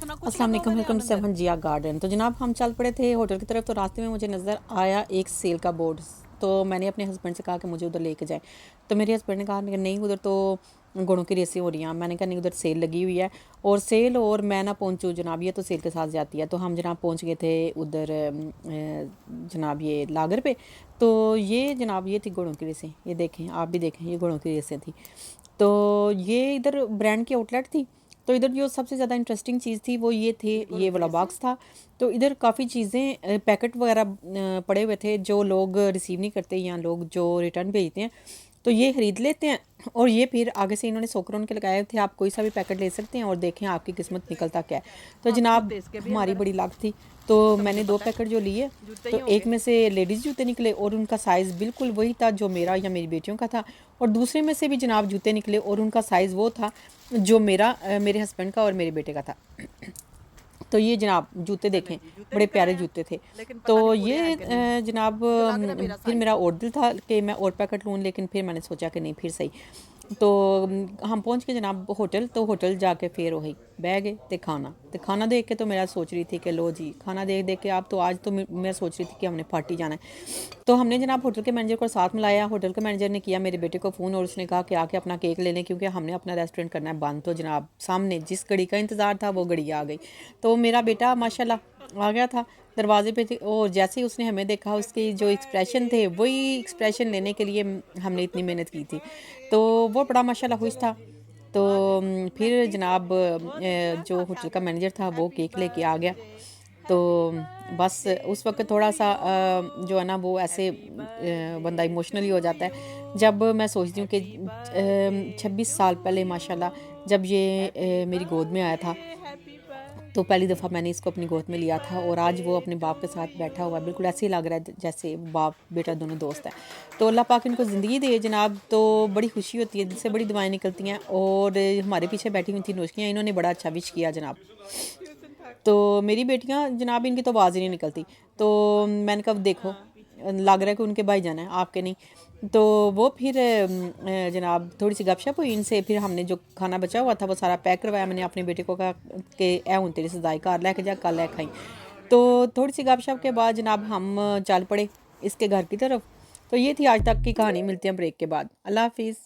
अस्सलाम वालेकुम, welcome to 7 Jiya garden. तो जनाब हम चल पड़े थे होटल की तरफ, तो रास्ते में मुझे नज़र आया एक सेल का बोर्ड। तो मैंने अपने हस्बैंड से कहा कि मुझे उधर लेके जाए। तो मेरे हस्बैंड ने कहा कि नहीं, उधर तो घोड़ों की रेसें हो रही हैं। मैंने कहा नहीं, उधर सेल लगी हुई है और सेल और मैं ना पहुंचूँ जनाब, ये तो सेल के साथ जाती है। तो हम जनाब पहुंच गए थे उधर जनाब ये लागर पे। तो ये जनाब ये थी घोड़ों की रेसें, ये देखें, आप भी देखें, ये घोड़ों की रेसें थी। तो ये इधर ब्रांड की आउटलेट थी। तो इधर जो सबसे ज़्यादा इंटरेस्टिंग चीज़ थी वो ये थे, ये वाला बॉक्स था। तो इधर काफ़ी चीज़ें पैकेट वगैरह पड़े हुए थे जो लोग रिसीव नहीं करते या लोग जो रिटर्न भेजते हैं, तो ये ख़रीद लेते हैं। और ये फिर आगे से इन्होंने सोकरों के लगाए थे, आप कोई सा भी पैकेट ले सकते हैं और देखें आपकी किस्मत निकलता क्या है। तो जनाब हमारी बड़ी लाख थी, तो मैंने 2 पैकेट जो लिए, तो एक में से लेडीज़ जूते निकले और उनका साइज़ बिल्कुल वही था जो मेरा या मेरी बेटियों का था। और दूसरे में से भी जनाब जूते निकले और उनका साइज़ वो था जो मेरा मेरे हस्बैंड का और मेरे बेटे का था। तो ये जनाब जूते देखें, बड़े प्यारे जूते थे। तो ये जनाब फिर मेरा और दिल था कि मैं और पैकेट लूँ, लेकिन फिर मैंने सोचा कि नहीं, फिर सही। तो हम पहुंच के जनाब होटल। तो होटल जाके फिर वही बह गए तो खाना देख के तो मेरा सोच रही थी कि लो जी, खाना देख देख के आप तो आज तो मैं सोच रही थी कि हमने पार्टी जाना है। तो हमने जनाब होटल के मैनेजर को साथ मिलाया। होटल के मैनेजर ने किया मेरे बेटे को फ़ोन और उसने कहा कि आके अपना केक ले लें, क्योंकि हमने अपना रेस्टोरेंट करना है बंद। तो जनाब सामने जिस घड़ी का इंतज़ार था वो घड़ी आ गई। तो मेरा बेटा माशाल्लाह आ गया था दरवाजे पे थे, और जैसे ही उसने हमें देखा उसके जो एक्सप्रेशन थे वही एक्सप्रेशन लेने के लिए हमने इतनी मेहनत की थी। तो वो बड़ा माशाल्लाह खुश था। तो फिर जनाब जो होटल का मैनेजर था वो केक लेके आ गया। तो बस उस वक़्त थोड़ा-सा जो है ना वो ऐसे बंदा इमोशनली हो जाता है। जब मैं सोचती हूँ कि 26 साल पहले माशाल्लाह जब ये मेरी गोद में आया था, तो पहली दफ़ा मैंने इसको अपनी गोद में लिया था और आज वो अपने बाप के साथ बैठा हुआ है। बिल्कुल ऐसे ही लग रहा है जैसे बाप बेटा दोनों दोस्त हैं। तो अल्लाह पाक इनको ज़िंदगी दे जनाब। तो बड़ी खुशी होती है, दिल से बड़ी दुआएँ निकलती हैं। और हमारे पीछे बैठी हुई थी नौशकियाँ, इन्होंने बड़ा अच्छा विश किया जनाब। तो मेरी बेटियाँ जनाब इनकी तो आवाज़ ही नहीं निकलती। तो मैंने कहा देखो, लग रहा है कि उनके भाईजान हैं, आपके नहीं। तो वो फिर जनाब थोड़ी सी गपशप हुई इनसे। फिर हमने जो खाना बचा हुआ था वो सारा पैक करवाया। मैंने अपने बेटे को कहा कि ए हुण तेरी सदाई घर लैके जा, कल लै खाई। तो थोड़ी सी गपशप के बाद जनाब हम चल पड़े इसके घर की तरफ। तो ये थी आज तक की कहानी। मिलते हैं ब्रेक के बाद। अल्लाह हाफिज़।